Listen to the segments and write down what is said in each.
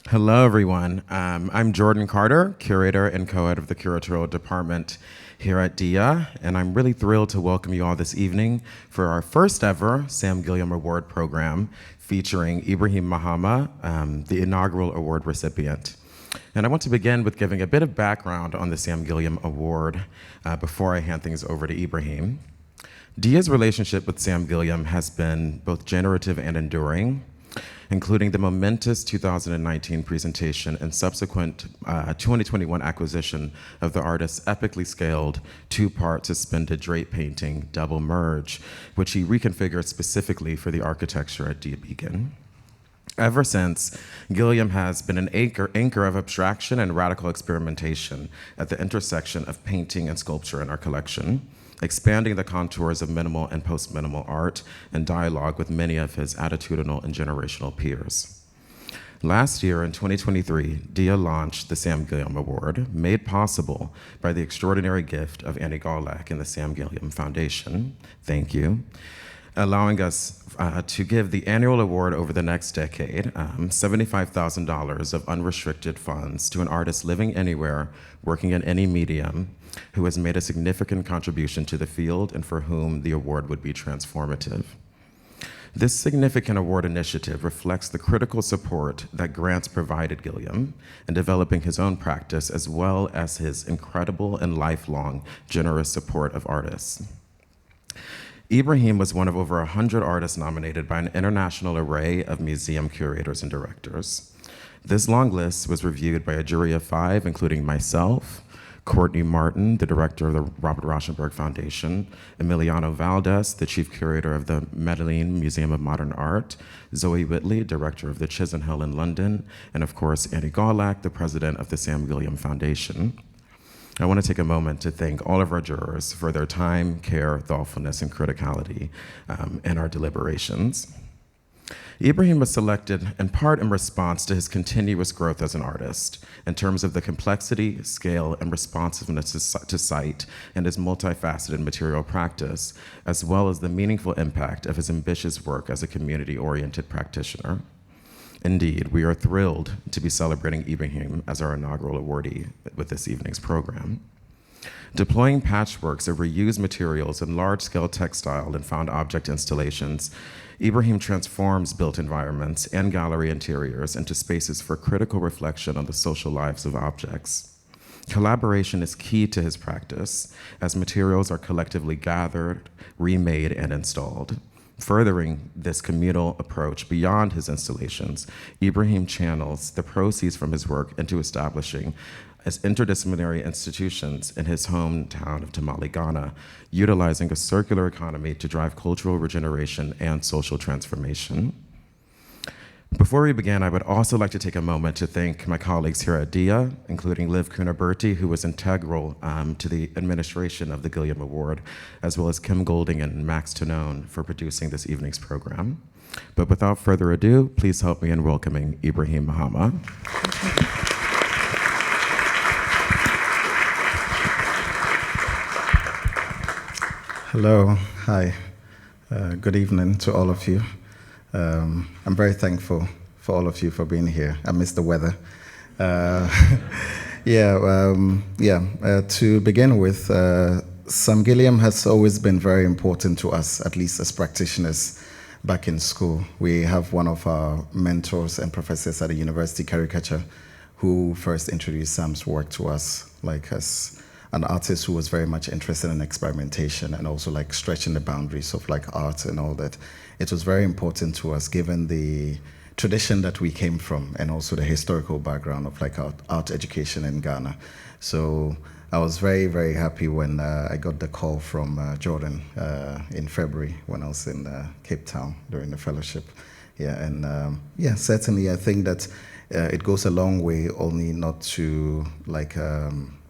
Hello, everyone. I'm Jordan Carter, curator and co-head of the curatorial department here at DIA, and I'm really thrilled to welcome you all this evening for our first ever Sam Gilliam Award program featuring Ibrahim Mahama, the inaugural award recipient. And I want to begin with giving a bit of background on the Sam Gilliam Award before I hand things over to Ibrahim. DIA's relationship with Sam Gilliam has been both generative and enduring, including the momentous 2019 presentation and subsequent 2021 acquisition of the artist's epically scaled two-part suspended drape painting, Double Merge, which he reconfigured specifically for the architecture at DIA Beacon. Ever since, Gilliam has been an anchor of abstraction and radical experimentation at the intersection of painting and sculpture in our collection, expanding the contours of minimal and post-minimal art and dialogue with many of his attitudinal and generational peers. Last year, in 2023, DIA launched the Sam Gilliam Award, made possible by the extraordinary gift of Annie Garlack and the Sam Gilliam Foundation. Thank you. Allowing us to give the annual award over the next decade, $75,000 of unrestricted funds to an artist living anywhere, working in any medium, who has made a significant contribution to the field and for whom the award would be transformative. This significant award initiative reflects the critical support that grants provided Gilliam in developing his own practice, as well as his incredible and lifelong generous support of artists. Ibrahim was one of over 100 artists nominated by an international array of museum curators and directors. This long list was reviewed by a jury of 5, including myself, Courtney Martin, the director of the Robert Rauschenberg Foundation, Emiliano Valdez, the chief curator of the Medellin Museum of Modern Art, Zoe Whitley, director of the Chisenhall in London, and of course, Annie Garlack, the president of the Sam Gilliam Foundation. I want to take a moment to thank all of our jurors for their time, care, thoughtfulness, and criticality in our deliberations. Ibrahim was selected in part in response to his continuous growth as an artist, in terms of the complexity, scale, and responsiveness to sight and his multifaceted material practice, as well as the meaningful impact of his ambitious work as a community-oriented practitioner. Indeed, we are thrilled to be celebrating Ibrahim as our inaugural awardee with this evening's program. Deploying patchworks of reused materials in large-scale textile and found object installations, Ibrahim transforms built environments and gallery interiors into spaces for critical reflection on the social lives of objects. Collaboration is key to his practice, as materials are collectively gathered, remade, and installed. Furthering this communal approach beyond his installations, Ibrahim channels the proceeds from his work into establishing as interdisciplinary institutions in his hometown of Tamale, Ghana, utilizing a circular economy to drive cultural regeneration and social transformation. Before we begin, I would also like to take a moment to thank my colleagues here at DIA, including Liv Kunaberti, who was integral to the administration of the Gilliam Award, as well as Kim Golding and Max Tonone for producing this evening's program. But without further ado, please help me in welcoming Ibrahim Mahama. Hello, hi, good evening to all of you. I'm very thankful for all of you for being here. I miss the weather. To begin with, Sam Gilliam has always been very important to us, at least as practitioners back in school. We have one of our mentors and professors at the University Caricature who first introduced Sam's work to us, like as an artist who was very much interested in experimentation and also like stretching the boundaries of like art and all that. It was very important to us given the tradition that we came from and also the historical background of like art education in Ghana. So I was very, very happy when I got the call from Jordan in February when I was in Cape Town during the fellowship. Certainly I think that it goes a long way only not to like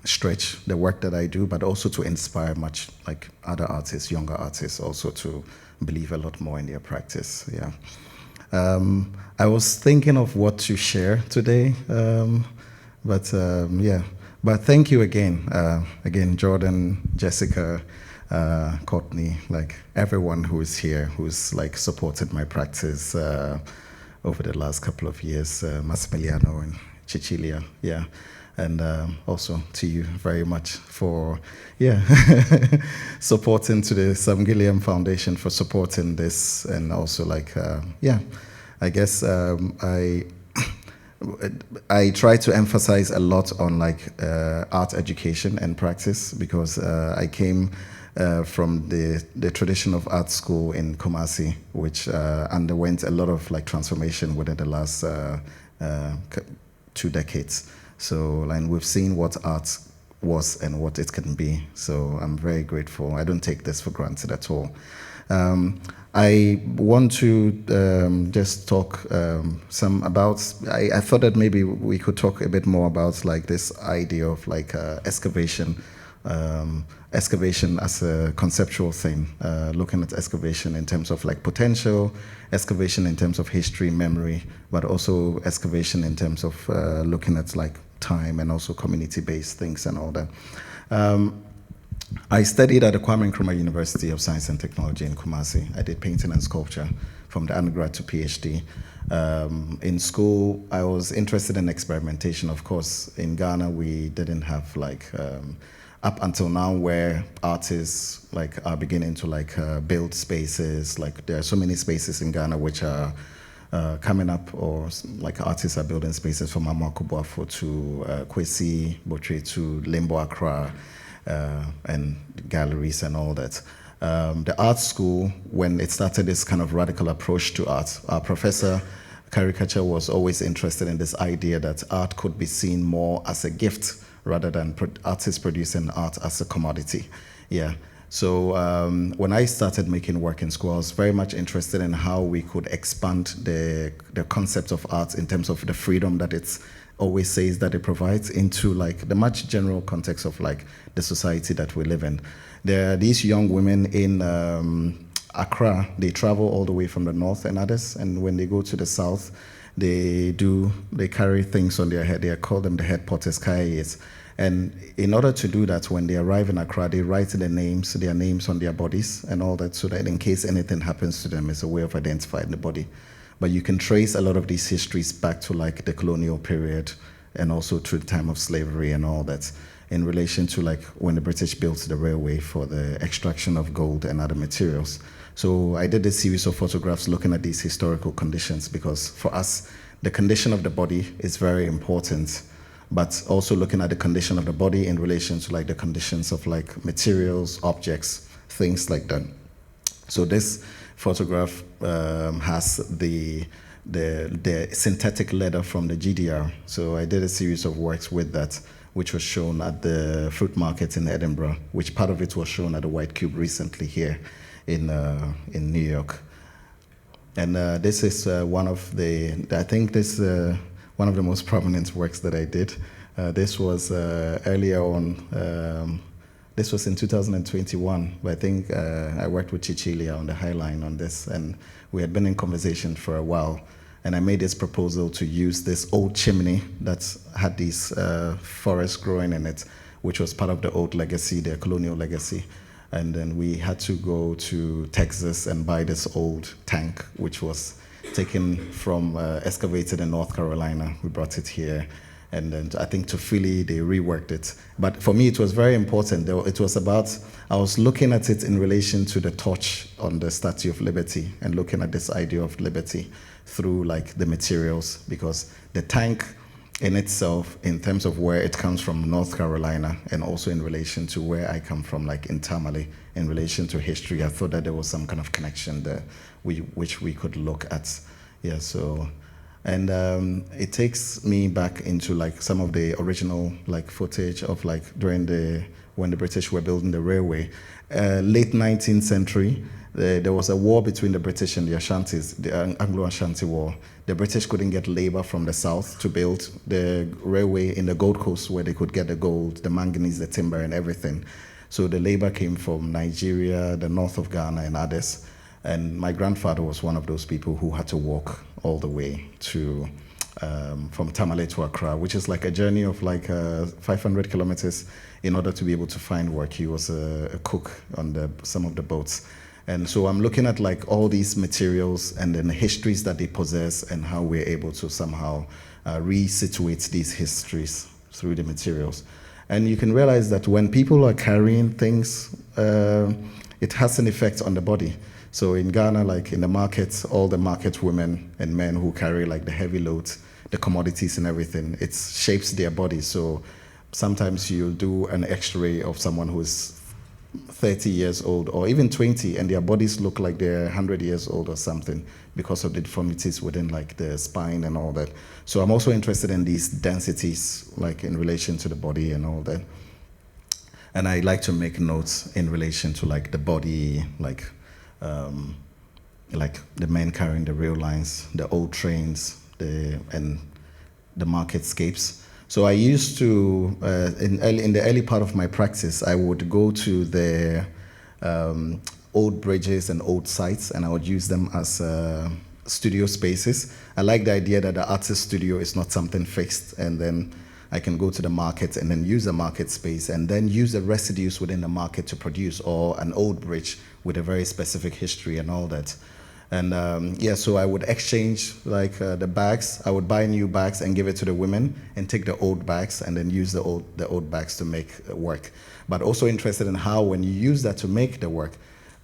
stretch the work that I do, but also to inspire much like other artists, younger artists, also to believe a lot more in their practice. I was thinking of what to share today, but thank you again, Jordan, Jessica, Courtney, like everyone who is here, who's like supported my practice over the last couple of years, Massimiliano and Cecilia, yeah. And also to you very much for, yeah, supporting to the Sam Gilliam Foundation for supporting this, and also like, yeah, I guess I try to emphasize a lot on like art education and practice, because I came from the tradition of art school in Kumasi, which underwent a lot of like transformation within the last 2 decades. So, and we've seen what art was and what it can be. So I'm very grateful. I don't take this for granted at all. I want to just talk some about, I thought that maybe we could talk a bit more about like this idea of like excavation, excavation as a conceptual thing, looking at excavation in terms of like potential, excavation in terms of history, memory, but also excavation in terms of looking at like time and also community-based things and all that. I studied at the Kwame Nkrumah University of Science and Technology in Kumasi. I did painting and sculpture from the undergrad to PhD. In school, I was interested in experimentation. Of course, in Ghana, we didn't have like, up until now, where artists like are beginning to like build spaces. Like there are so many spaces in Ghana which are coming up, or like artists are building spaces from Amakubuafo to Kwesi Botre to Limbo Accra, and galleries and all that. The art school, when it started this kind of radical approach to art, our professor caricature was always interested in this idea that art could be seen more as a gift rather than artists producing art as a commodity. Yeah. So when I started making work in school, I was very much interested in how we could expand the concept of art in terms of the freedom that it's always says that it provides into like the much general context of like the society that we live in. There are these young women in Accra, they travel all the way from the north and others, and when they go to the south, they carry things on their head. They call them the head potters, kayes. And in order to do that, when they arrive in Accra, they write their names on their bodies and all that, so that in case anything happens to them, it's a way of identifying the body. But you can trace a lot of these histories back to like the colonial period, and also through the time of slavery and all that, in relation to like when the British built the railway for the extraction of gold and other materials. So I did a series of photographs looking at these historical conditions, because for us, the condition of the body is very important, but also looking at the condition of the body in relation to like the conditions of like materials, objects, things like that. So this photograph has the synthetic leather from the GDR. So I did a series of works with that, which was shown at the fruit market in Edinburgh, which part of it was shown at the White Cube recently here in New York. And this is one of the, I think this one of the most prominent works that I did. This was earlier on, this was in 2021, but I think I worked with Cecilia on the High Line on this, and we had been in conversation for a while, and I made this proposal to use this old chimney that had these forests growing in it, which was part of the old legacy, the colonial legacy. And then we had to go to Texas and buy this old tank, which was taken from, excavated in North Carolina. We brought it here. And then I think to Philly, they reworked it. But for me, it was very important. It was about, I was looking at it in relation to the torch on the Statue of Liberty, and looking at this idea of liberty through like the materials, because the tank in itself, in terms of where it comes from, North Carolina, and also in relation to where I come from, like in Tamale, in relation to history, I thought that there was some kind of connection there, which we could look at. Yeah, so, and it takes me back into like some of the original like footage of like when the British were building the railway. Late 19th century, there was a war between the British and the Ashantis, the Anglo-Ashanti War. The British couldn't get labor from the south to build the railway in the Gold Coast, where they could get the gold, the manganese, the timber, and everything. So the labor came from Nigeria, the north of Ghana, and others. And my grandfather was one of those people who had to walk all the way to from Tamale to Accra, which is like a journey of like 500 kilometers in order to be able to find work. He was a cook on some of the boats. And so I'm looking at like all these materials and then the histories that they possess and how we're able to somehow resituate these histories through the materials. And you can realize that when people are carrying things, it has an effect on the body. So in Ghana, like in the markets, all the market women and men who carry like the heavy loads, the commodities and everything, it shapes their body. So sometimes you'll do an x-ray of someone who's 30 years old or even 20 and their bodies look like they're 100 years old or something because of the deformities within like the spine and all that. So I'm also interested in these densities like in relation to the body and all that. And I like to make notes in relation to like the body, like the men carrying the rail lines, the old trains, and the marketscapes. So I used to, in the early part of my practice, I would go to the old bridges and old sites, and I would use them as studio spaces. I like the idea that the artist studio is not something fixed, and then I can go to the market and then use the market space, and then use the residues within the market to produce, or an old bridge with a very specific history and all that. And so I would exchange like the bags. I would buy new bags and give it to the women and take the old bags and then use the old bags to make work. But also interested in how when you use that to make the work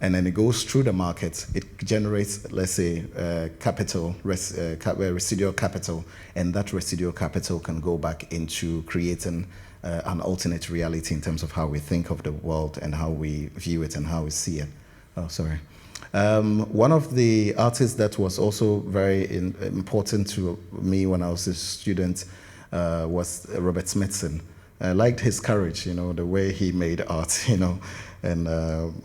and then it goes through the market, it generates, let's say, residual capital, and that residual capital can go back into creating an alternate reality in terms of how we think of the world and how we view it and how we see it. Oh, sorry. One of the artists that was also very important to me when I was a student was Robert Smithson. I liked his courage, the way he made art, and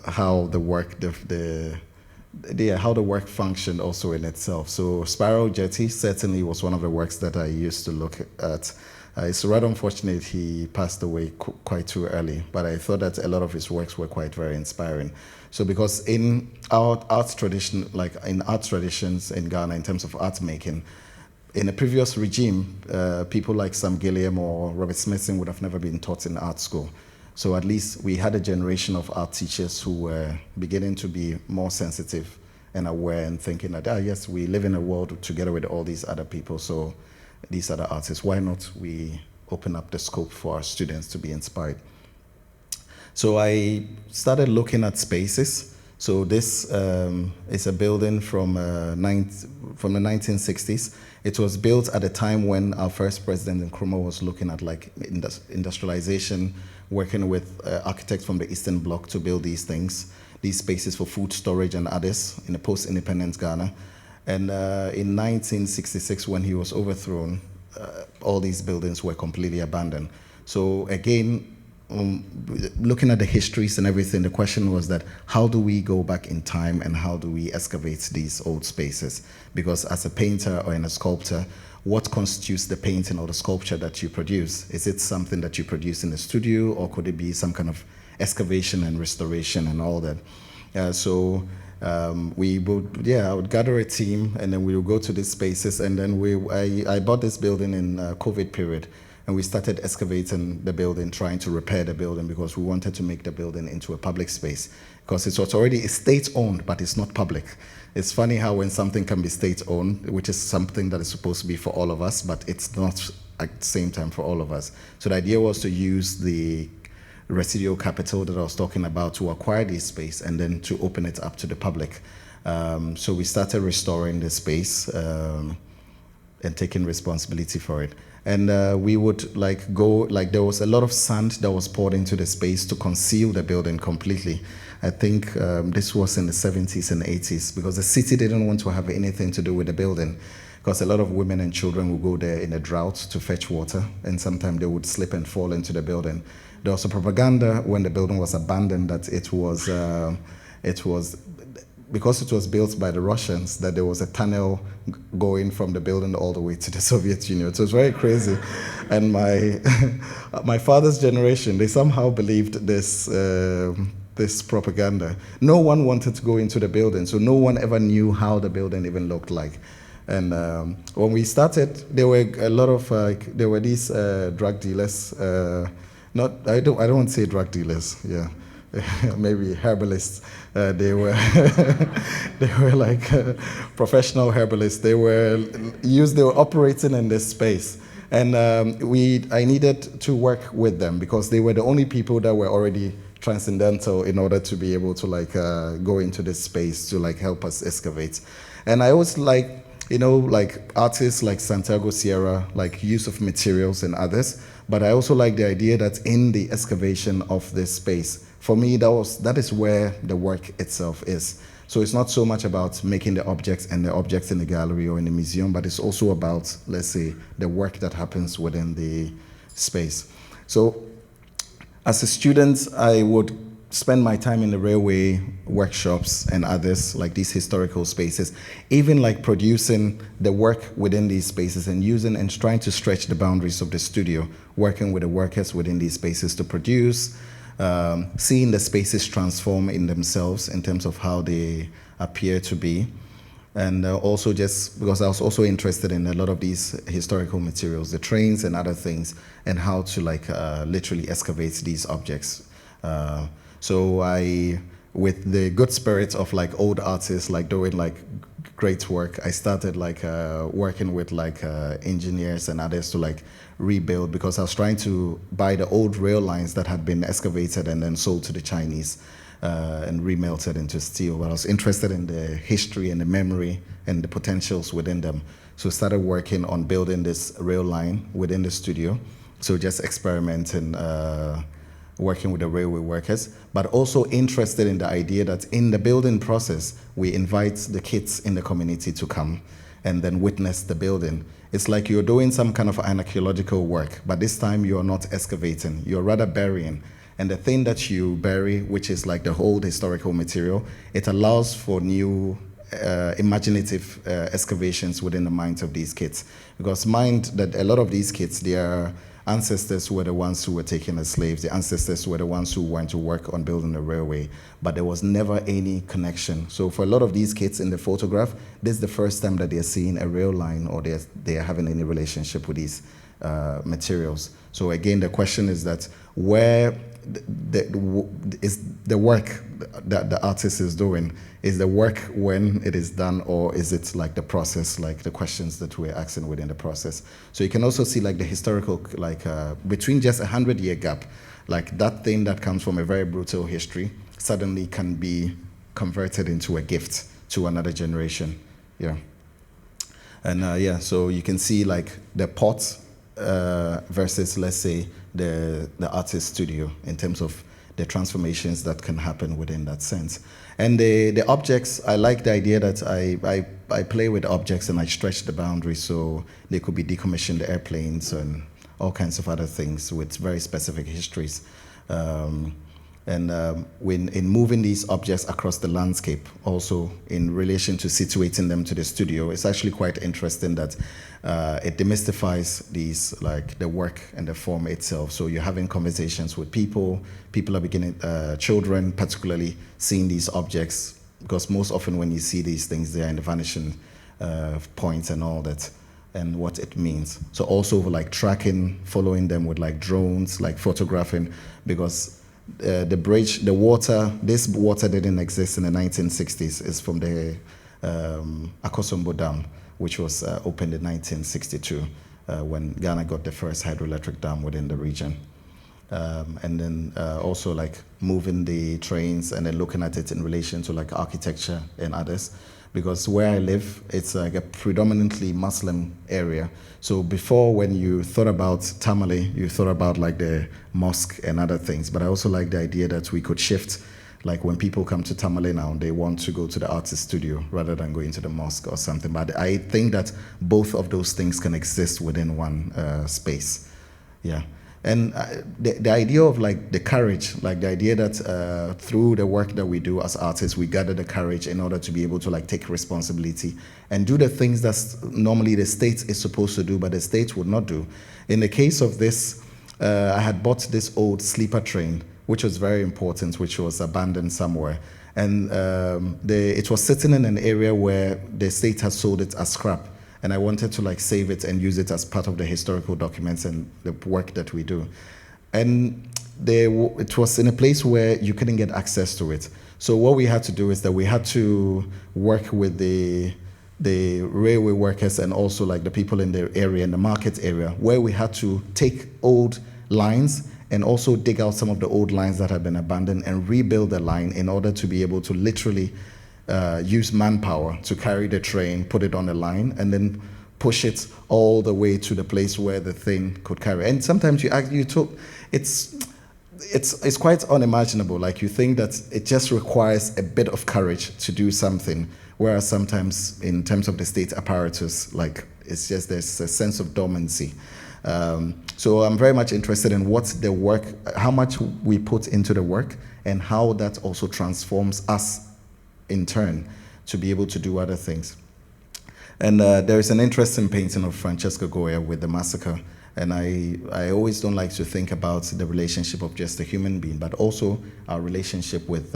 how the work, how the work functioned also in itself. So Spiral Jetty certainly was one of the works that I used to look at. It's rather unfortunate he passed away quite too early, but I thought that a lot of his works were quite very inspiring. So because in our art tradition, like in art traditions in Ghana, in terms of art making, in a previous regime, people like Sam Gilliam or Robert Smithson would have never been taught in art school. So at least we had a generation of art teachers who were beginning to be more sensitive and aware and thinking that, yes, we live in a world together with all these other people, so these other artists, why not we open up the scope for our students to be inspired? So I started looking at spaces. So this is a building from the 1960s. It was built at a time when our first president Nkrumah was looking at like industrialization, working with architects from the Eastern Bloc to build these things, these spaces for food storage and others in the post-independence Ghana. And in 1966, when he was overthrown, all these buildings were completely abandoned. So again, looking at the histories and everything, the question was that how do we go back in time and how do we excavate these old spaces? Because as a painter or a sculptor, what constitutes the painting or the sculpture that you produce? Is it something that you produce in the studio, or could it be some kind of excavation and restoration and all that? I would gather a team and then we would go to these spaces, and then I bought this building in COVID period, and we started excavating the building, trying to repair the building because we wanted to make the building into a public space because it was already state-owned, but it's not public. It's funny how when something can be state-owned, which is something that is supposed to be for all of us, but it's not at the same time for all of us. So the idea was to use the residual capital that I was talking about to acquire this space and then to open it up to the public. So we started restoring the space and taking responsibility for it. And we would there was a lot of sand that was poured into the space to conceal the building completely. I think this was in the 70s and 80s because the city didn't want to have anything to do with the building, because a lot of women and children would go there in a drought to fetch water, and sometimes they would slip and fall into the building. There was a propaganda when the building was abandoned that it was because it was built by the Russians, that there was a tunnel going from the building all the way to the Soviet Union. So it was very crazy. And my father's generation, they somehow believed this propaganda. No one wanted to go into the building, so no one ever knew how the building even looked like. And when we started, there were a lot of these drug dealers. I don't want to say drug dealers. Yeah, maybe herbalists. They were they were like professional herbalists. They were operating in this space, and I needed to work with them because they were the only people that were already transcendental in order to be able to like go into this space to like help us excavate. And I always like, like artists like Santiago Sierra, like use of materials and others. But I also like the idea that in the excavation of this space, for me, that is where the work itself is. So it's not so much about making the objects and the objects in the gallery or in the museum, but it's also about, let's say, the work that happens within the space. So as a student, I would spend my time in the railway workshops and others, like these historical spaces, even like producing the work within these spaces and using and trying to stretch the boundaries of the studio, working with the workers within these spaces to produce, seeing the spaces transform in themselves in terms of how they appear to be. And also just because I was also interested in a lot of these historical materials, the trains and other things, and how to like literally excavate these objects. So I, with the good spirit of like old artists, like doing like great work, I started like working with like engineers and others to like rebuild, because I was trying to buy the old rail lines that had been excavated and then sold to the Chinese and remelted into steel. But I was interested in the history and the memory and the potentials within them. So I started working on building this rail line within the studio. So just experimenting, working with the railway workers, but also interested in the idea that in the building process, we invite the kids in the community to come and then witness the building. It's like you're doing some kind of an archaeological work, but this time you're not excavating, you're rather burying. And the thing that you bury, which is like the whole historical material, it allows for new imaginative excavations within the minds of these kids. Because mind that a lot of these kids, their ancestors were the ones who were taken as slaves. The ancestors were the ones who went to work on building the railway, but there was never any connection. So for a lot of these kids in the photograph, this is the first time that they're seeing a rail line or they are having any relationship with these materials. So again, the question is that where is the work that the artist is doing, is the work when it is done, or is it like the process, like the questions that we're asking within the process? So you can also see like the historical, like between just 100-year gap, like that thing that comes from a very brutal history suddenly can be converted into a gift to another generation. Yeah. And yeah, so you can see like the pot versus, let's say, the artist studio in terms of the transformations that can happen within that sense. And the objects, I like the idea that I play with objects and I stretch the boundaries, so they could be decommissioned airplanes and all kinds of other things with very specific histories. When in moving these objects across the landscape, also in relation to situating them to the studio, it's actually quite interesting that it demystifies these, like the work and the form itself. So you're having conversations with people are beginning, children particularly, seeing these objects, because most often when you see these things, they are in the vanishing points and all that, and what it means. So also like tracking, following them with like drones, like photographing, because the bridge, the water, this water didn't exist in the 1960s. It's from the Akosombo Dam, which was opened in 1962 when Ghana got the first hydroelectric dam within the region. And then also like moving the trains and then looking at it in relation to like architecture and others. Because where I live, it's like a predominantly Muslim area. So before, when you thought about Tamale, you thought about like the mosque and other things. But I also like the idea that we could shift, like when people come to Tamale now, they want to go to the artist studio rather than going to the mosque or something. But I think that both of those things can exist within one space. Yeah. And the idea of like the courage, like the idea that through the work that we do as artists, we gather the courage in order to be able to like take responsibility and do the things that normally the state is supposed to do, but the state would not do. In the case of this, I had bought this old sleeper train, which was very important, which was abandoned somewhere. And it was sitting in an area where the state has sold it as scrap. And I wanted to like save it and use it as part of the historical documents and the work that we do. And it was in a place where you couldn't get access to it. So what we had to do is that we had to work with the railway workers and also like the people in the area, in the market area, where we had to take old lines and also dig out some of the old lines that had been abandoned and rebuild the line in order to be able to literally use manpower to carry the train, put it on the line, and then push it all the way to the place where the thing could carry. And sometimes it's quite unimaginable. Like you think that it just requires a bit of courage to do something, whereas sometimes in terms of the state apparatus, like it's just there's a sense of dormancy. So I'm very much interested in what's the work, how much we put into the work, and how that also transforms us in turn to be able to do other things. And there is an interesting painting of Francesco Goya with the massacre. And I always don't like to think about the relationship of just a human being, but also our relationship with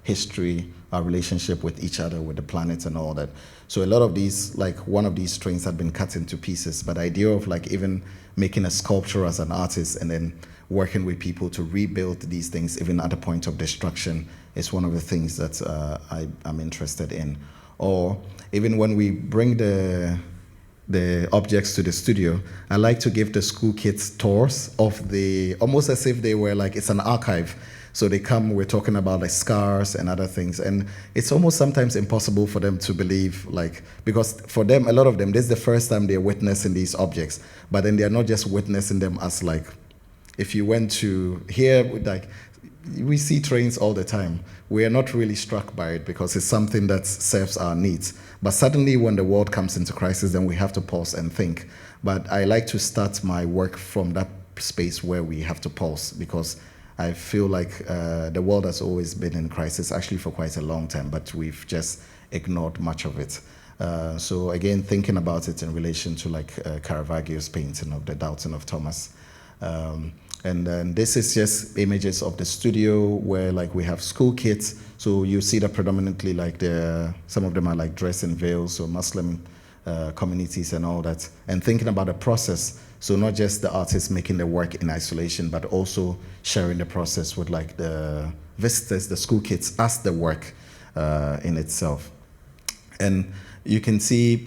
history, our relationship with each other, with the planet and all that. So a lot of these, like one of these trains had been cut into pieces, but the idea of like even making a sculpture as an artist and then working with people to rebuild these things, even at the point of destruction, is one of the things that I'm interested in. Or even when we bring the objects to the studio, I like to give the school kids tours of almost as if they were like, it's an archive. So they come, we're talking about like scars and other things. And it's almost sometimes impossible for them to believe, like, because for them, a lot of them, this is the first time they're witnessing these objects. But then they're not just witnessing them as like, if you went to here, like, we see trains all the time. We are not really struck by it because it's something that serves our needs. But suddenly when the world comes into crisis, then we have to pause and think. But I like to start my work from that space where we have to pause, because I feel like the world has always been in crisis, actually for quite a long time, but we've just ignored much of it. So again, thinking about it in relation to like Caravaggio's painting of the Doubting of Thomas. And then this is just images of the studio where like we have school kids. So you see that predominantly like some of them are like dressed in veils, so Muslim communities and all that. And thinking about the process, so not just the artists making the work in isolation, but also sharing the process with like the visitors, the school kids, as the work in itself. And you can see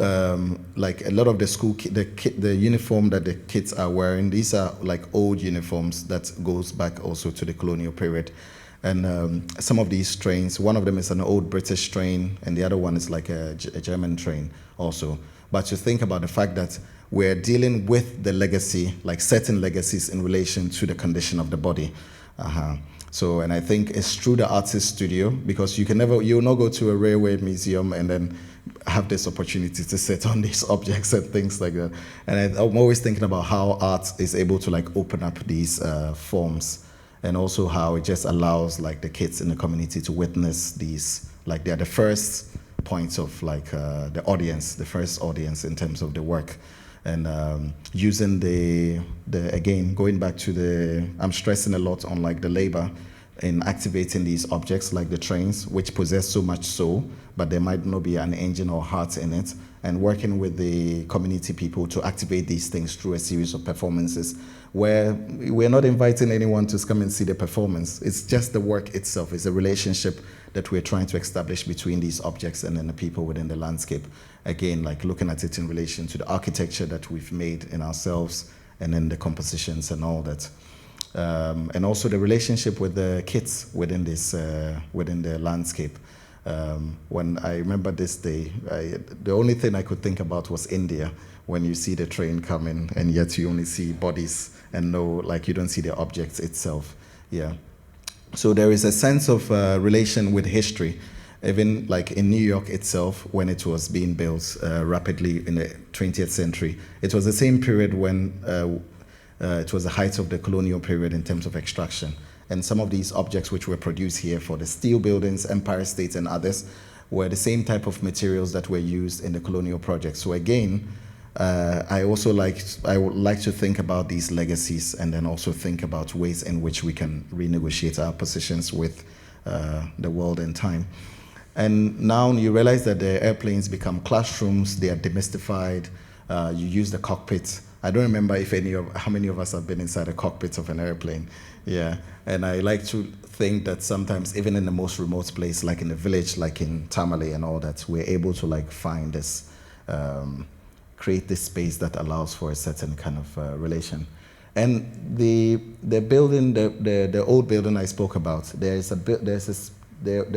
like a lot of the school, the uniform that the kids are wearing, these are like old uniforms that goes back also to the colonial period. And some of these trains, one of them is an old British train, and the other one is like a German train also. But to think about the fact that we're dealing with the legacy, like certain legacies in relation to the condition of the body. So, and I think it's through the artist studio, because you'll not go to a railway museum and then have this opportunity to sit on these objects and things like that. And I'm always thinking about how art is able to like open up these forms, and also how it just allows like the kids in the community to witness these, like they're the first points of like the audience, the first audience in terms of the work. And using again, going back to I'm stressing a lot on like the labor in activating these objects like the trains, which possess so much soul, but there might not be an engine or heart in it, and working with the community people to activate these things through a series of performances where we're not inviting anyone to come and see the performance. It's just the work itself. It's a relationship that we're trying to establish between these objects and then the people within the landscape. Again, like looking at it in relation to the architecture that we've made in ourselves, and then the compositions and all that. And also the relationship with the kids within the landscape. When I remember this day, the only thing I could think about was India, when you see the train coming and yet you only see bodies and you don't see the objects itself. Yeah. So there is a sense of relation with history. Even like in New York itself, when it was being built rapidly in the 20th century, it was the same period when it was the height of the colonial period in terms of extraction. And some of these objects which were produced here for the steel buildings, Empire State and others, were the same type of materials that were used in the colonial project. So again, I would like to think about these legacies, and then also think about ways in which we can renegotiate our positions with the world in time. And now you realize that the airplanes become classrooms, they are demystified, you use the cockpit I don't remember how many of us have been inside a cockpit of an airplane. Yeah, and I like to think that sometimes, even in the most remote place, like in the village, like in Tamale and all that, we're able to like find this, create this space that allows for a certain kind of relation. And the building, the old building I spoke about, there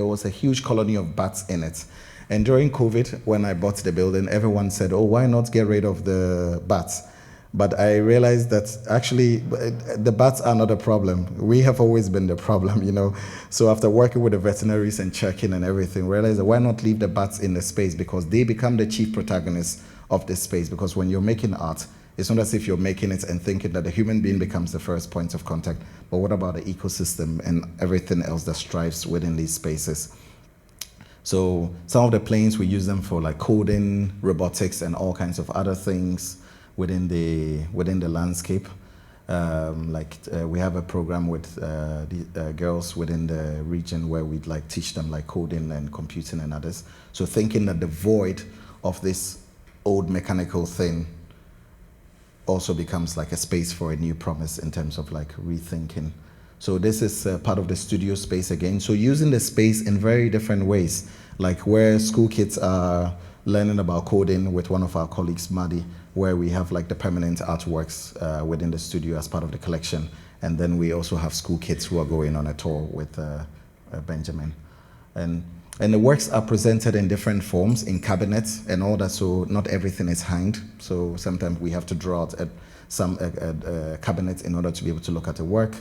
was a huge colony of bats in it. And during COVID, when I bought the building, everyone said, "Oh, why not get rid of the bats?" But I realized that actually the bats are not a problem. We have always been the problem, you know. So after working with the veterinaries and checking and everything, realized that why not leave the bats in the space, because they become the chief protagonists of this space. Because when you're making art, it's not as if you're making it and thinking that the human being becomes the first point of contact, but what about the ecosystem and everything else that strives within these spaces? So some of the planes, we use them for like coding, robotics, and all kinds of other things within the landscape. We have a program with the girls within the region where we'd like teach them like coding and computing and others. So thinking that the void of this old mechanical thing also becomes like a space for a new promise in terms of like rethinking. So this is part of the studio space again. So using the space in very different ways, like where school kids are learning about coding with one of our colleagues, Madi, where we have like the permanent artworks within the studio as part of the collection. And then we also have school kids who are going on a tour with Benjamin. And the works are presented in different forms, in cabinets and all that, so not everything is hanged. So sometimes we have to draw out some cabinets in order to be able to look at the work.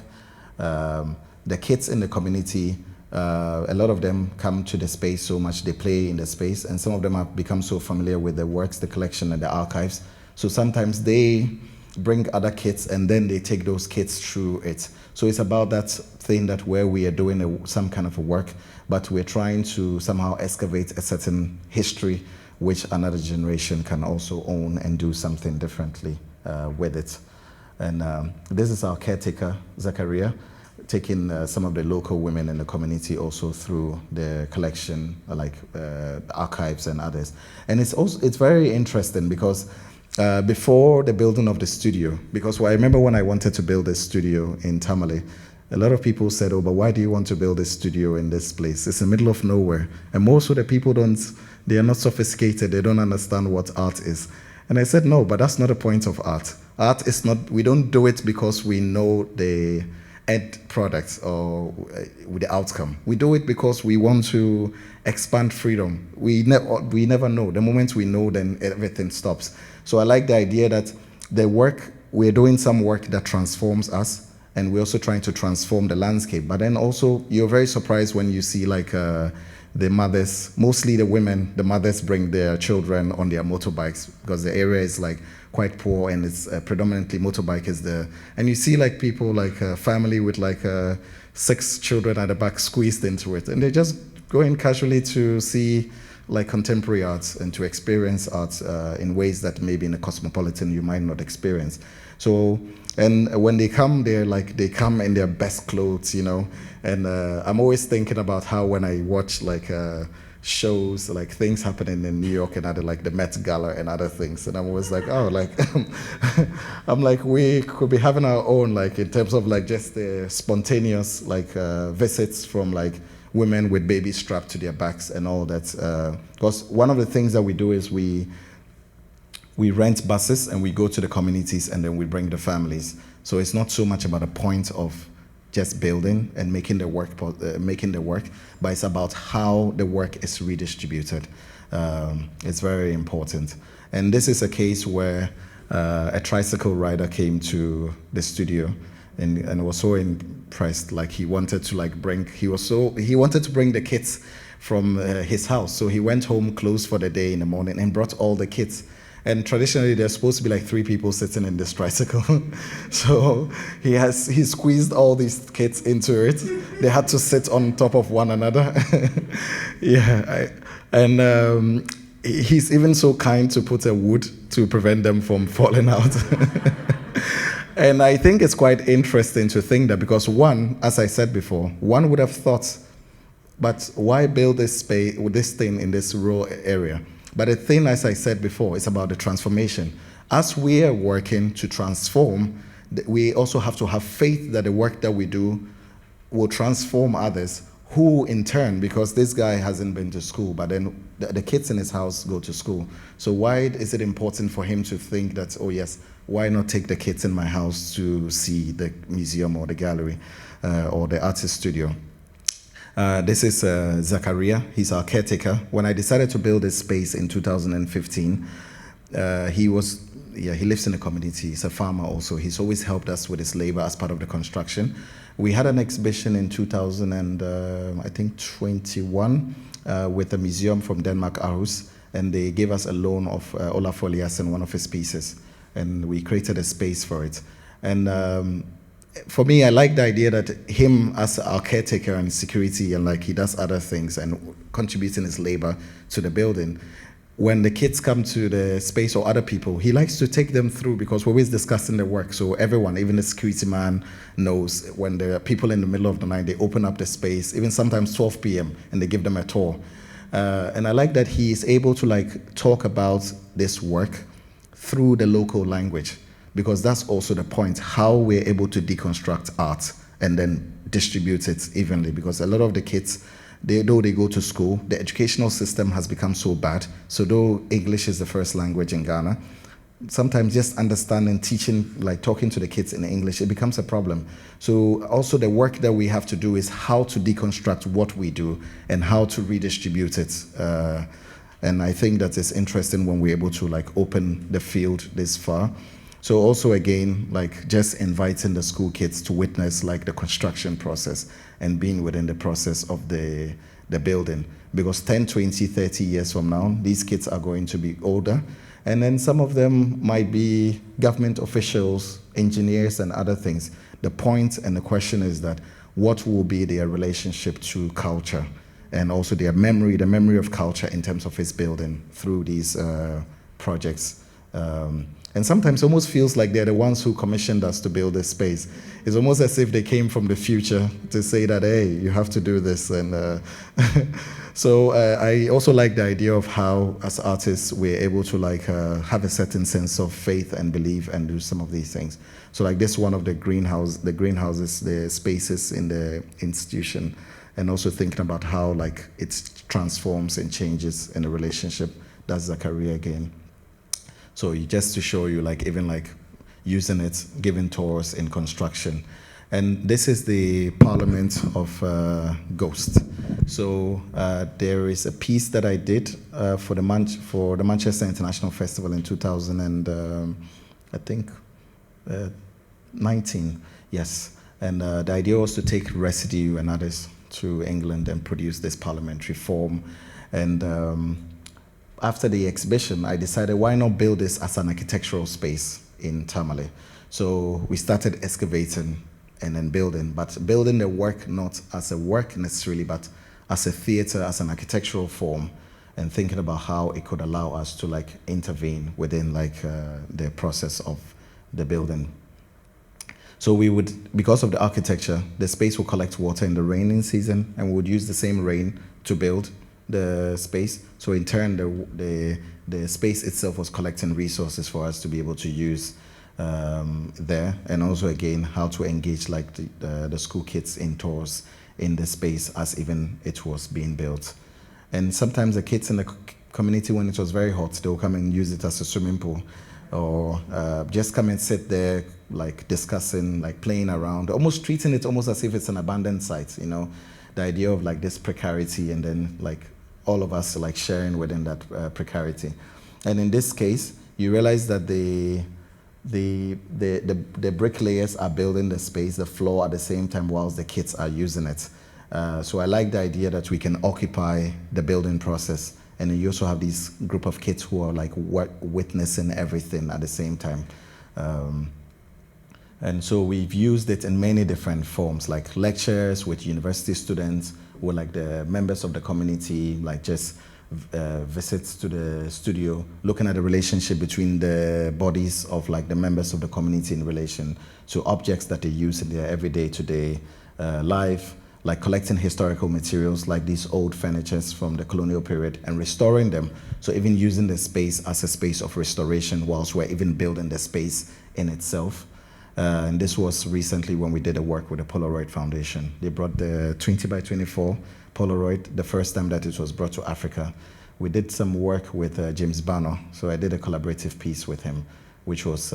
The kids in the community, a lot of them come to the space so much, they play in the space, and some of them have become so familiar with the works, the collection, and the archives. So sometimes they bring other kids and then they take those kids through it. So it's about that thing that where we are doing some kind of a work, but we're trying to somehow excavate a certain history which another generation can also own and do something differently with it. And this is our caretaker, Zachariah, taking some of the local women in the community also through the collection, like archives and others. And it's very interesting because before the building of the studio, because I remember when I wanted to build a studio in Tamale, a lot of people said, "Oh, but why do you want to build a studio in this place? It's in the middle of nowhere." And most of the people they are not sophisticated, they don't understand what art is. And I said, no, but that's not the point of art. Art is not, we don't do it because we know the end product or the outcome. We do it because we want to expand freedom. We never know. The moment we know, then everything stops. So I like the idea that we're doing some work that transforms us, and we're also trying to transform the landscape. But then also, you're very surprised when you see like the mothers, mostly the women, the mothers bring their children on their motorbikes because the area is like quite poor and it's predominantly motorbike is there. And you see like people, like a family with like 6 children at the back squeezed into it. And they just go in casually to see like contemporary arts and to experience art in ways that maybe in a cosmopolitan you might not experience. So, and when they come, they come in their best clothes, you know. And I'm always thinking about how when I watch like shows, like things happening in New York and other, like the Met Gala and other things, and I'm always like, oh, like I'm like, we could be having our own, like in terms of like just the spontaneous like visits from like women with babies strapped to their backs and all that. Because one of the things that we do is we rent buses and we go to the communities and then we bring the families. So it's not so much about a point of just building and making the work, but it's about how the work is redistributed. It's very important. And this is a case where a tricycle rider came to the studio and was so impressed. Like he wanted to bring the kids from his house. So he went home, closed for the day in the morning, and brought all the kids. And traditionally, there's supposed to be like 3 people sitting in this tricycle. So he squeezed all these kids into it. They had to sit on top of one another. He's even so kind to put a wood to prevent them from falling out. And I think it's quite interesting to think that because one, as I said before, one would have thought, but why build this space, this thing in this rural area? But the thing, as I said before, is about the transformation. As we are working to transform, we also have to have faith that the work that we do will transform others, who in turn, because this guy hasn't been to school, but then the kids in his house go to school. So why is it important for him to think that, oh yes, why not take the kids in my house to see the museum or the gallery or the artist studio? This is Zachariah. He's our caretaker. When I decided to build this space in 2015, he lives in the community. He's a farmer also. He's always helped us with his labor as part of the construction. We had an exhibition in 2021 with a museum from Denmark, Aarhus, and they gave us a loan of Olaf Eliassen, one of his pieces, and we created a space for it. And for me, I like the idea that him as our caretaker and security, and like he does other things and contributing his labor to the building. When the kids come to the space or other people, he likes to take them through, because we're always discussing the work. So everyone, even the security man, knows when there are people in the middle of the night, they open up the space, even sometimes 12 p.m., and they give them a tour. And I like that he is able to like talk about this work through the local language, because that's also the point, how we're able to deconstruct art and then distribute it evenly. Because a lot of the kids, though they go to school, the educational system has become so bad. So though English is the first language in Ghana, sometimes just understanding, teaching, like talking to the kids in English, it becomes a problem. So also the work that we have to do is how to deconstruct what we do and how to redistribute it. And I think that it's interesting when we're able to like open the field this far. So also again, like just inviting the school kids to witness like the construction process and being within the process of the building. Because 10, 20, 30 years from now, these kids are going to be older. And then some of them might be government officials, engineers, and other things. The point and the question is that what will be their relationship to culture, and also their memory, the memory of culture in terms of its building through these projects. And sometimes it almost feels like they're the ones who commissioned us to build this space. It's almost as if they came from the future to say that, hey, you have to do this. And so I also like the idea of how, as artists, we're able to like have a certain sense of faith and belief and do some of these things. So like this one of the greenhouses, the spaces in the institution, and also thinking about how like it transforms and changes in a relationship. That's Zachariah again. So just to show you, like even like using it, giving tours in construction. And this is the Parliament of Ghost. So there is a piece that I did for the Manchester International Festival in 2019, yes. And the idea was to take residue and others to England and produce this parliamentary form. And after the exhibition, I decided, why not build this as an architectural space in Tamale? So we started excavating and then building, but building the work not as a work necessarily, but as a theater, as an architectural form, and thinking about how it could allow us to like intervene within like the process of the building. So we would, because of the architecture, the space will collect water in the raining season, and we would use the same rain to build the space. So in turn, the space itself was collecting resources for us to be able to use there, and also again how to engage like the school kids in tours in the space as even it was being built. And sometimes the kids in the community, when it was very hot, they'll come and use it as a swimming pool, or just come and sit there like discussing, like playing around, almost treating it almost as if it's an abandoned site, you know, the idea of like this precarity, and then like all of us like sharing within that precarity. And in this case, you realize that the bricklayers are building the space, the floor at the same time whilst the kids are using it. So I like the idea that we can occupy the building process, and then you also have this group of kids who are like witnessing everything at the same time. And so we've used it in many different forms, like lectures with university students, or like the members of the community, like just visits to the studio, looking at the relationship between the bodies of like the members of the community in relation to objects that they use in their everyday today life, like collecting historical materials like these old furnitures from the colonial period and restoring them. So even using the space as a space of restoration whilst we're even building the space in itself. And this was recently when we did a work with the Polaroid Foundation. They brought the 20 by 24 Polaroid, the first time that it was brought to Africa. We did some work with James Banner, so I did a collaborative piece with him, which was,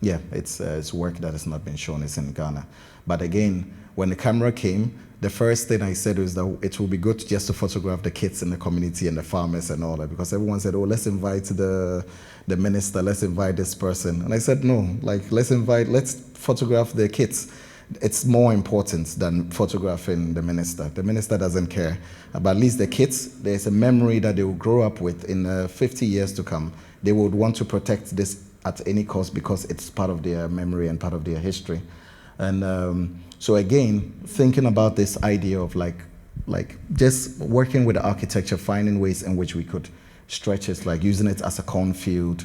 it's work that has not been shown, it's in Ghana. But again, when the camera came, the first thing I said was that it will be good just to photograph the kids in the community and the farmers and all that, because everyone said, oh, let's invite the minister, let's invite this person. And I said, no, like, let's photograph the kids. It's more important than photographing the minister. The minister doesn't care. But at least the kids, there's a memory that they will grow up with in 50 years to come. They would want to protect this at any cost because it's part of their memory and part of their history. And so again, thinking about this idea of like just working with the architecture, finding ways in which we could stretch it, like using it as a cornfield,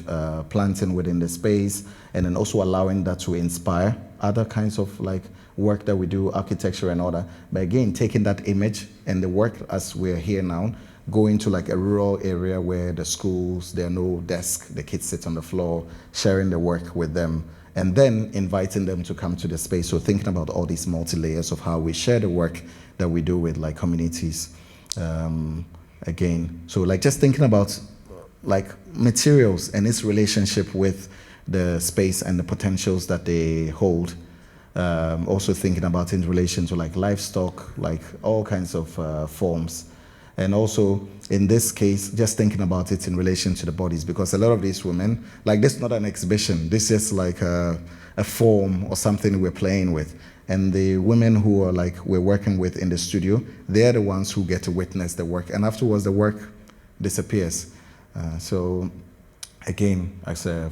planting within the space, and then also allowing that to inspire other kinds of like work that we do, architecture and all that. But again, taking that image and the work as we're here now, going to like a rural area where the schools, there are no desks, the kids sit on the floor, sharing the work with them, and then inviting them to come to the space. So thinking about all these multi-layers of how we share the work that we do with like communities. Again, so like just thinking about like materials and its relationship with the space and the potentials that they hold. Also thinking about in relation to like livestock, like all kinds of forms. And also in this case, just thinking about it in relation to the bodies, because a lot of these women, like this is not an exhibition, this is like a form or something we're playing with. And the women who are like we're working with in the studio, they're the ones who get to witness the work, and afterwards the work disappears. So again, as a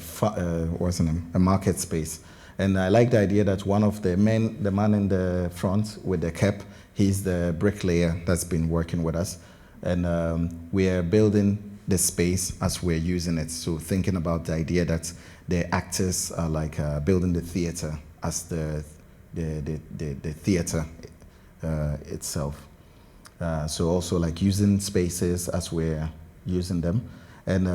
market space. And I like the idea that one of the men, the man in the front with the cap, he's the bricklayer that's been working with us. And we are building the space as we're using it. So thinking about the idea that the actors are like building the theater as the theater itself. So also like using spaces as we're using them. And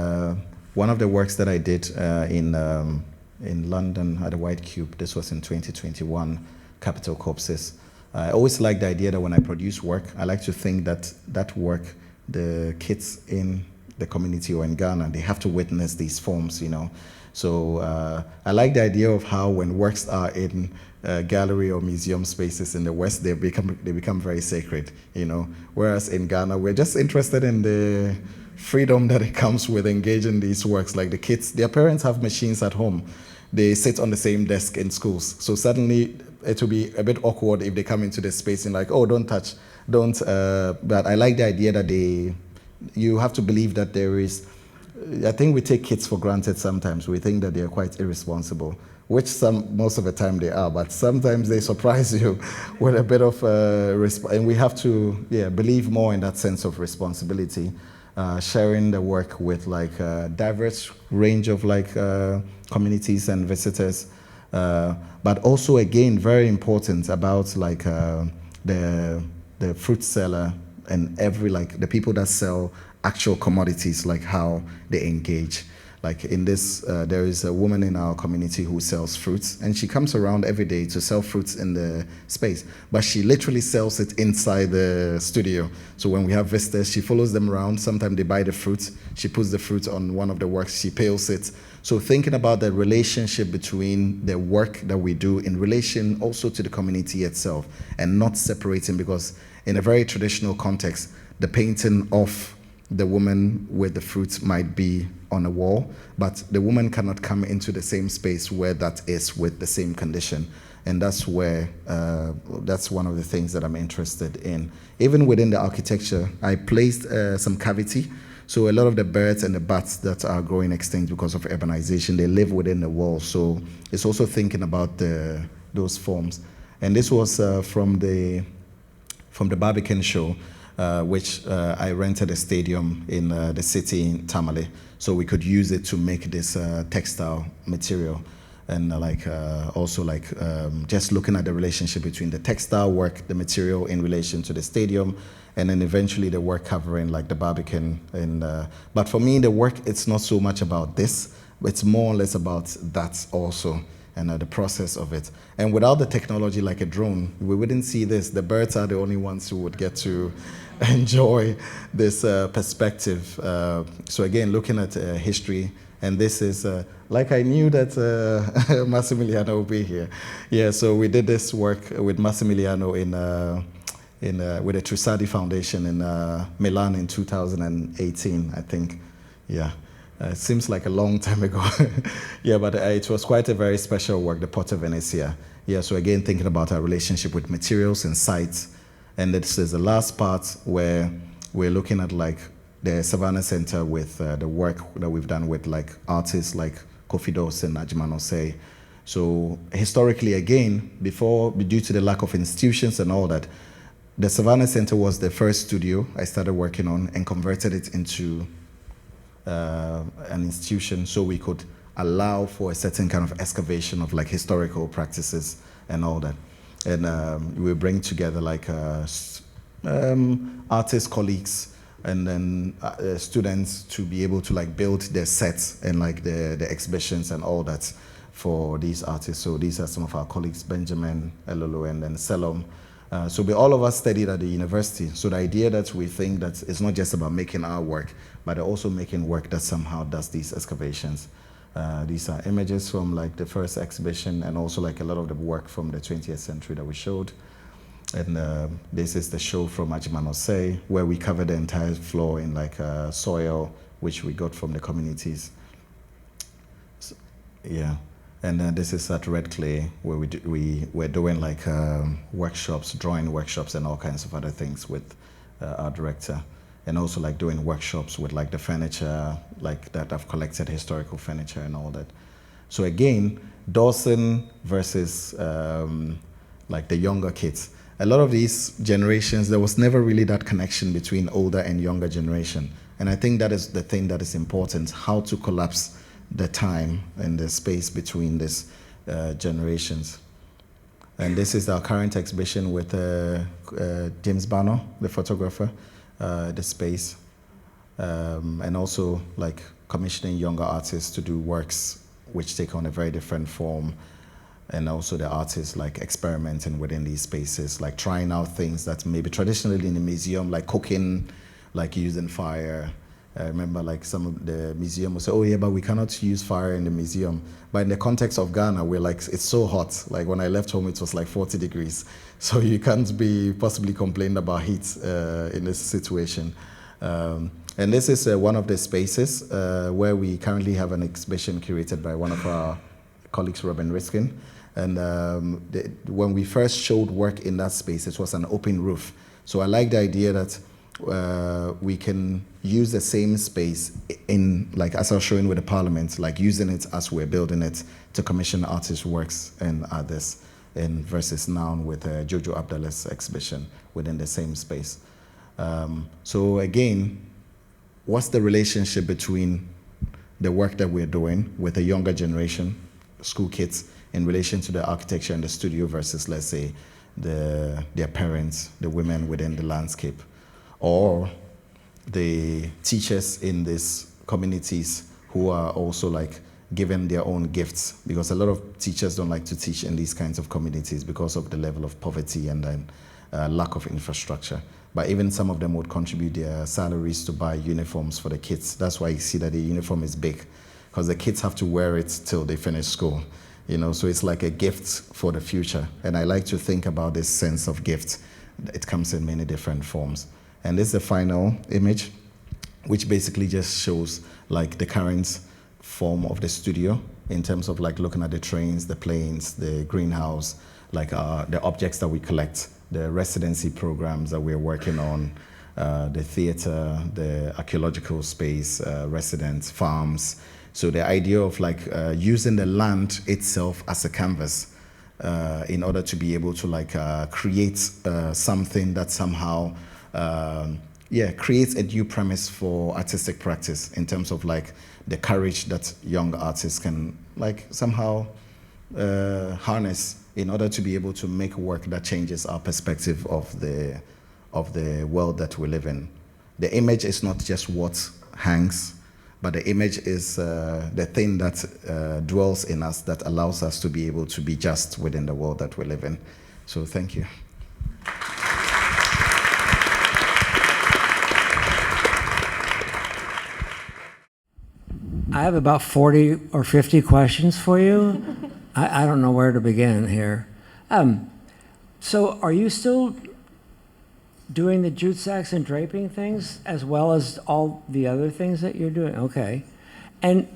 one of the works that I did in London at the White Cube, this was in 2021, Capital Corpses. I always like the idea that when I produce work, I like to think that that work, the kids in the community or in Ghana, they have to witness these forms, you know. So I like the idea of how when works are in gallery or museum spaces in the West, they become very sacred, you know. Whereas in Ghana, we're just interested in the freedom that it comes with engaging these works. Like the kids, their parents have machines at home. They sit on the same desk in schools. So suddenly it will be a bit awkward if they come into the space and like, oh, don't touch, don't. But I like the idea that you have to believe that there is, I think we take kids for granted sometimes. We think that they're quite irresponsible, which most of the time they are, but sometimes they surprise you with a bit of and we have to believe more in that sense of responsibility, sharing the work with like a diverse range of like communities and visitors, but also again very important about like the fruit seller and the people that sell actual commodities, like how they engage. Like in this, there is a woman in our community who sells fruits, and she comes around every day to sell fruits in the space, but she literally sells it inside the studio. So when we have visitors, she follows them around. Sometimes they buy the fruit. She puts the fruit on one of the works. She peels it. So thinking about the relationship between the work that we do in relation also to the community itself, and not separating, because in a very traditional context, the painting of the woman with the fruit might be on a wall, but the woman cannot come into the same space where that is with the same condition. And that's where, that's one of the things that I'm interested in. Even within the architecture, I placed some cavity. So a lot of the birds and the bats that are growing extinct because of urbanization, they live within the wall. So it's also thinking about those forms. And this was from the Barbican show, which I rented a stadium in the city in Tamale, so we could use it to make this textile material. and also just looking at the relationship between the textile work, the material in relation to the stadium, and then eventually the work covering like the Barbican. But for me, the work, it's not so much about this, but it's more or less about that also, and the process of it. And without the technology like a drone, we wouldn't see this. The birds are the only ones who would get to enjoy this perspective. So again, looking at history, and this is, like I knew that Massimiliano would be here. Yeah, so we did this work with Massimiliano with the Trussardi Foundation in Milan in 2018, I think. Yeah, it seems like a long time ago. Yeah, but it was quite a very special work, the Porta Venezia. Yeah, so again, thinking about our relationship with materials and sites. And this is the last part where we're looking at like the Savannah Center with the work that we've done with like artists like Kofi Dos and Ajman Osei. So historically, again, due to the lack of institutions and all that, the Savannah Center was the first studio I started working on and converted it into an institution so we could allow for a certain kind of excavation of like historical practices and all that. And we bring together like artist colleagues and then students to be able to like build their sets and like the exhibitions and all that for these artists. So these are some of our colleagues, Benjamin, Elolo, and then Selom. So all of us studied at the university. So the idea that we think that it's not just about making our work, but also making work that somehow does these excavations. These are images from like the first exhibition and also like a lot of the work from the 20th century that we showed. And this is the show from Ajman Osei, where we covered the entire floor in like soil, which we got from the communities. So, yeah. And this is at Red Clay, where we're doing like workshops, drawing workshops and all kinds of other things with our director. And also like doing workshops with like the furniture, like that I've collected historical furniture and all that. So again, Dawson versus like the younger kids. A lot of these generations, there was never really that connection between older and younger generation. And I think that is the thing that is important, how to collapse the time and the space between these generations. And this is our current exhibition with James Bano, the photographer, the space, and also like commissioning younger artists to do works which take on a very different form, and also the artists like experimenting within these spaces, like trying out things that maybe traditionally in the museum, like cooking, like using fire. I remember like some of the museum will say, oh yeah, but we cannot use fire in the museum. But in the context of Ghana, we're like, it's so hot. Like when I left home, it was like 40 degrees. So you can't be possibly complaining about heat in this situation. And this is one of the spaces where we currently have an exhibition curated by one of our colleagues, Robin Riskin. And when we first showed work in that space, it was an open roof. So I like the idea that we can use the same space in, like as I was showing with the parliament, like using it as we're building it to commission artists' works and others, and versus now with Jojo Abdallah's exhibition within the same space. So again, what's the relationship between the work that we're doing with the younger generation, school kids, in relation to the architecture and the studio versus, let's say, their parents, the women within the landscape, or the teachers in these communities who are also like given their own gifts, because a lot of teachers don't like to teach in these kinds of communities because of the level of poverty and then lack of infrastructure. But even some of them would contribute their salaries to buy uniforms for the kids. That's why you see that the uniform is big, because the kids have to wear it till they finish school. You know, so it's like a gift for the future. And I like to think about this sense of gift. It comes in many different forms. And this is the final image, which basically just shows like the current form of the studio in terms of like looking at the trains, the planes, the greenhouse, like the objects that we collect, the residency programs that we're working on, the theater, the archaeological space, residents, farms. So the idea of like using the land itself as a canvas in order to be able to like create something that somehow creates a new premise for artistic practice in terms of like the courage that young artists can like somehow harness in order to be able to make work that changes our perspective of the world that we live in. The image is not just what hangs, but the image is the thing that dwells in us, that allows us to be able to be just within the world that we live in. So thank you. I have about 40 or 50 questions for you. I don't know where to begin here. So are you still doing the jute sacks and draping things as well as all the other things that you're doing? Okay. And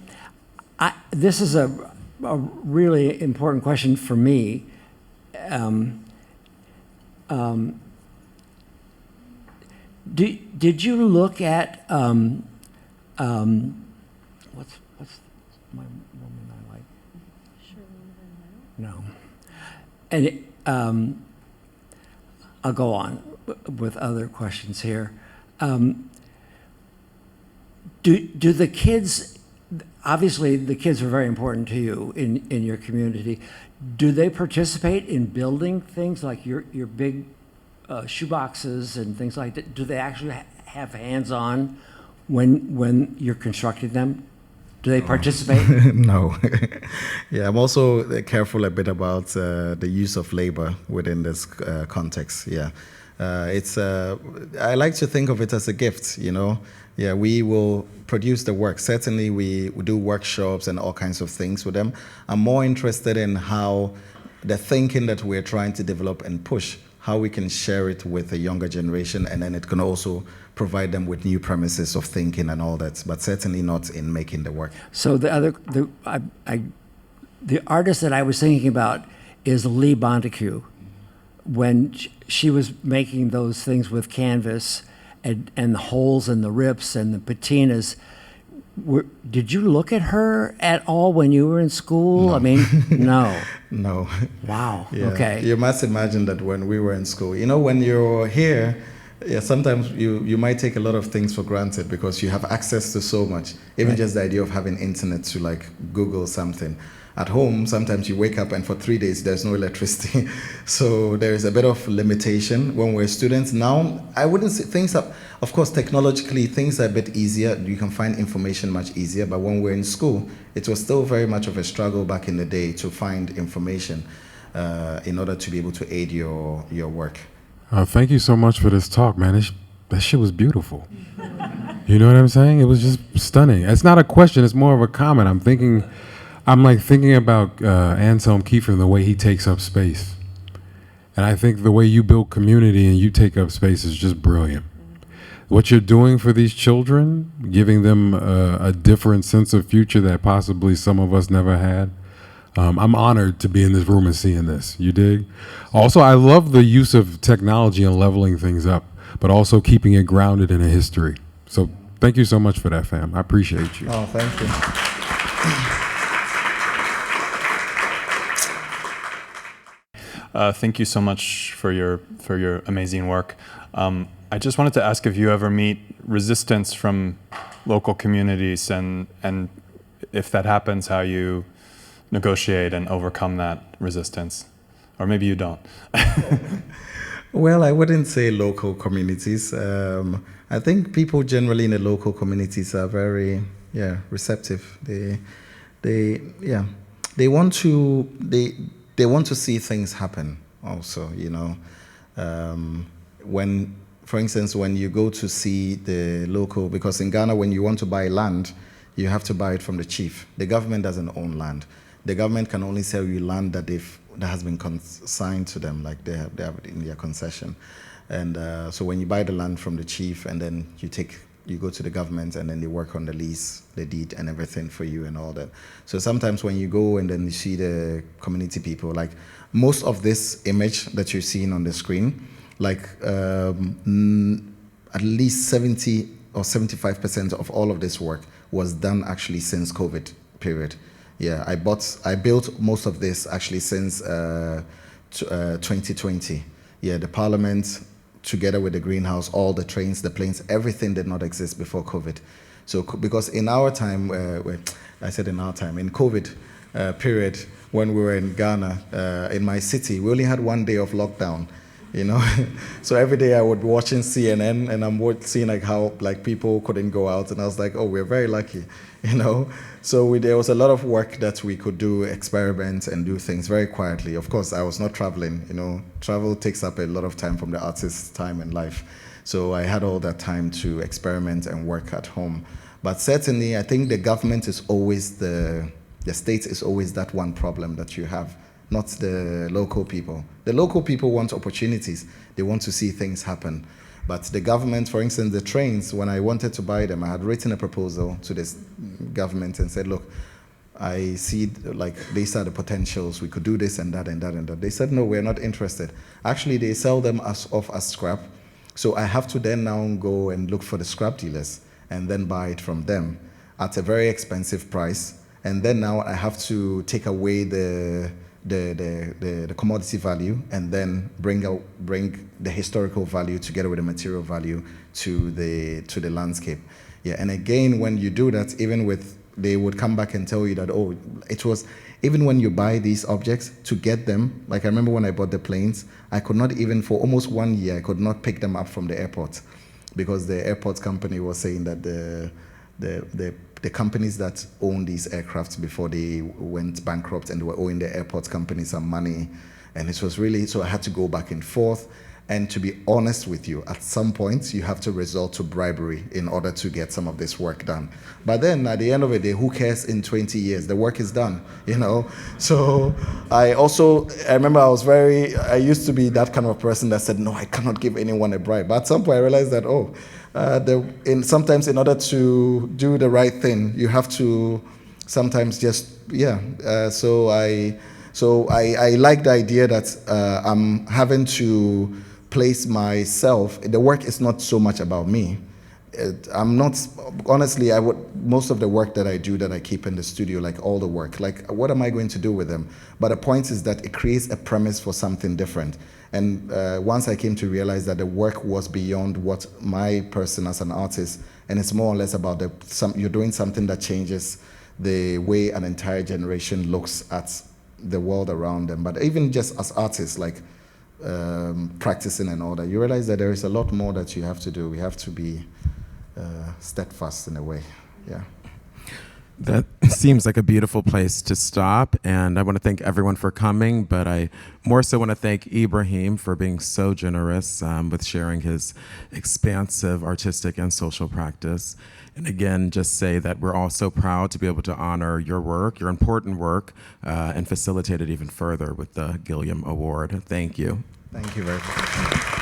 this is a really important question for me. Did you look at what's my woman I like? No. And I'll go on with other questions here. Do the kids, obviously the kids are very important to you in your community. Do they participate in building things like your big shoeboxes and things like that? Do they actually have hands-on when you're constructing them? Do they participate? No. Yeah, I'm also careful a bit about the use of labor within this context. Yeah, I like to think of it as a gift, you know. Yeah, we will produce the work. Certainly we do workshops and all kinds of things with them. I'm more interested in how the thinking that we're trying to develop and push, how we can share it with the younger generation, and then it can also provide them with new premises of thinking and all that, but certainly not in making the work. So the artist that I was thinking about is Lee Bonteque. When she was making those things with canvas and the holes and the rips and the patinas, did you look at her at all when you were in school? No. I mean, no. No. Wow. Yeah. Okay. You must imagine that when we were in school, you know, when you're here, yeah, sometimes you might take a lot of things for granted because you have access to so much. Even just the idea of having internet to like Google something. At home, sometimes you wake up and for 3 days there's no electricity. So there is a bit of limitation when we're students. Now, I wouldn't say things are, of course, technologically, things are a bit easier. You can find information much easier. But when we're in school, it was still very much of a struggle back in the day to find information in order to be able to aid your work. Thank you so much for this talk, man. That shit was beautiful. You know what I'm saying? It was just stunning. It's not a question, it's more of a comment. I'm thinking about Anselm Kiefer and the way he takes up space. And I think the way you build community and you take up space is just brilliant. What you're doing for these children, giving them a different sense of future that possibly some of us never had. I'm honored to be in this room and seeing this. You dig? Also, I love the use of technology and leveling things up, but also keeping it grounded in a history. So thank you so much for that, fam. I appreciate you. Oh, thank you. Thank you so much for your amazing work. I just wanted to ask if you ever meet resistance from local communities, and if that happens, how you negotiate and overcome that resistance, or maybe you don't. Well, I wouldn't say local communities. I think people generally in the local communities are very, receptive. They want to see things happen. Also, you know, when, for instance, when you go to see the local, because in Ghana, when you want to buy land, you have to buy it from the chief. The government doesn't own land. The government can only sell you land that has been consigned to them, like they have it in their concession. And so when you buy the land from the chief, and then you go to the government, and then they work on the lease, the deed, and everything for you and all that. So sometimes when you go and then you see the community people, like most of this image that you're seeing on the screen, like at least 70 or 75% of all of this work was done actually since COVID period. Yeah, I built most of this actually since 2020. Yeah, the parliament, together with the greenhouse, all the trains, the planes, everything did not exist before COVID. So, because in our time, in COVID period, when we were in Ghana, in my city. We only had 1 day of lockdown, you know. So every day I would be watching CNN, and I'm seeing like how like people couldn't go out, and I was like, oh, we're very lucky, you know. So there was a lot of work that we could do, experiment and do things very quietly. Of course, I was not traveling, you know. Travel takes up a lot of time from the artist's time in life. So I had all that time to experiment and work at home. But certainly, I think the government is always the state is always that one problem that you have, not the local people. The local people want opportunities. They want to see things happen. But the government, for instance, the trains, when I wanted to buy them, I had written a proposal to this government and said, look, I see like these are the potentials. We could do this and that and that and that. They said, no, we're not interested. Actually, they sell them off as scrap. So I have to then now go and look for the scrap dealers and then buy it from them at a very expensive price. And then now I have to take away the commodity value and then bring the historical value together with the material value to the landscape. Yeah, and again, when you do that, they would come back and tell you that, oh, it was, even when you buy these objects, to get them, like I remember when I bought the planes, I could not even, for almost 1 year, I could not pick them up from the airport because the airport company was saying that the companies that own these aircrafts before they went bankrupt and they were owing the airport company some money. And it was really, so I had to go back and forth. And to be honest with you, at some point, you have to resort to bribery in order to get some of this work done. But then at the end of the day, who cares in 20 years? The work is done, you know? So I remember I used to be that kind of person that said, no, I cannot give anyone a bribe. But at some point I realized that, sometimes in order to do the right thing, you have to sometimes just, so I like the idea that I'm having to place myself. The work is not so much about me. I'm not, honestly, most of the work that I do that I keep in the studio, like all the work, like what am I going to do with them? But the point is that it creates a premise for something different. And once I came to realize that the work was beyond what my person as an artist, and it's more or less about you're doing something that changes the way an entire generation looks at the world around them. But even just as artists, like practicing and all that, you realize that there is a lot more that you have to do. We have to be steadfast in a way. Yeah. That seems like a beautiful place to stop, and I want to thank everyone for coming, but I more so want to thank Ibrahim for being so generous with sharing his expansive artistic and social practice. And again, just say that we're all so proud to be able to honor your work, your important work, and facilitate it even further with the Gilliam Award. Thank you. Thank you very much.